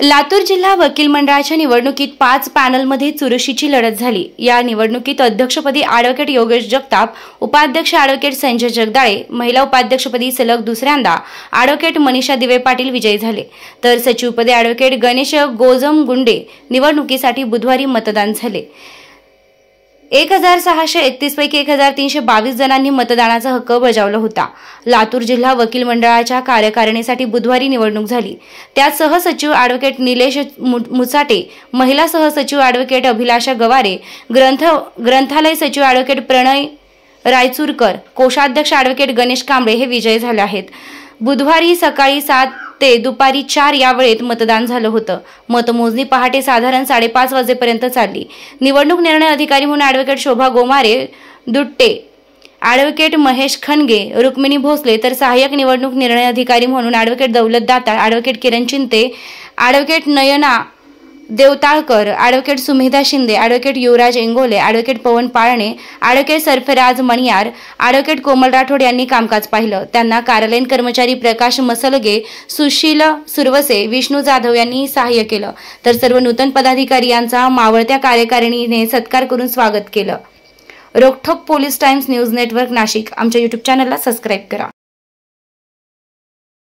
लातूर जिल्हा वकील मंडळाच्या निवडणुकीत 5 पॅनलमध्ये चुरशीची लढत झाली। या निवडणुकीत अध्यक्षपदी ॲडव्होकेट योगेश जगताप, उपाध्यक्ष ॲडव्होकेट संजय जगदाळे, महिला उपाध्यक्षपदी सलग दुसऱ्यांदा ॲडव्होकेट मनीषा दिवे पाटील विजयी झाले। तर सचिवपदी ॲडव्होकेट गणेश गोजमगुंडे निवडणुकीसाठी बुधवारी मतदान झाले। 1631 पैकी 1322 जणांनी मतदानाचा हक्क बजावला होता। लातूर जिल्हा वकील मंडळाच्या कार्यकारिणीसाठी बुधवारी निवडणूक झाली। त्यात सहसचिव ॲडव्होकेट निलेश मुचाटे, महिला सहसचिव ॲडव्होकेट अभिलाषा गवारे, ग्रंथालय सचिव ॲडव्होकेट प्रणय रायचूरकर, कोषाध्यक्ष ॲडव्होकेट गणेश कांबळे हे विजयी झाले आहेत। बुधवारी सकाळी 7 ते दुपारी 4 या वेळेत मतदान झालं होतं। मतमोजणी पहाटे साधारण 5:30 वाजेपर्यंत चालली। निवडणूक निर्णय अधिकारी म्हणून ॲडव्होकेट शोभा गोमारे दुट्टे, ॲडव्होकेट महेश खणगे, रुक्मिणी भोसले, तर सहाय्यक निवडणूक निर्णय अधिकारी म्हणून advocate Daulat Datar, advocate Kiran Chinte, advocate Nayana Devtalkar, advocate Sumedha Shinde, advocate Yuvraj Ingole, advocate Pawan Palne, advocate Sarfaraz Maniyar, advocate Komal Rathod यांनी कामकाज पाहिलं। त्यांना कार्यालयीन कर्मचारी प्रकाश मसलगे, सुशील सुरवसे, विष्णू जाधव यांनी सहाय्य केलं। तर सर्व नूतन पदाधिकारी यांचा मावळत्या कार्यकारिणीने सत्कार करून स्वागत केलं। Rokthok police times news network Nashik आमच्या YouTube चॅनलला सबस्क्राइब करा।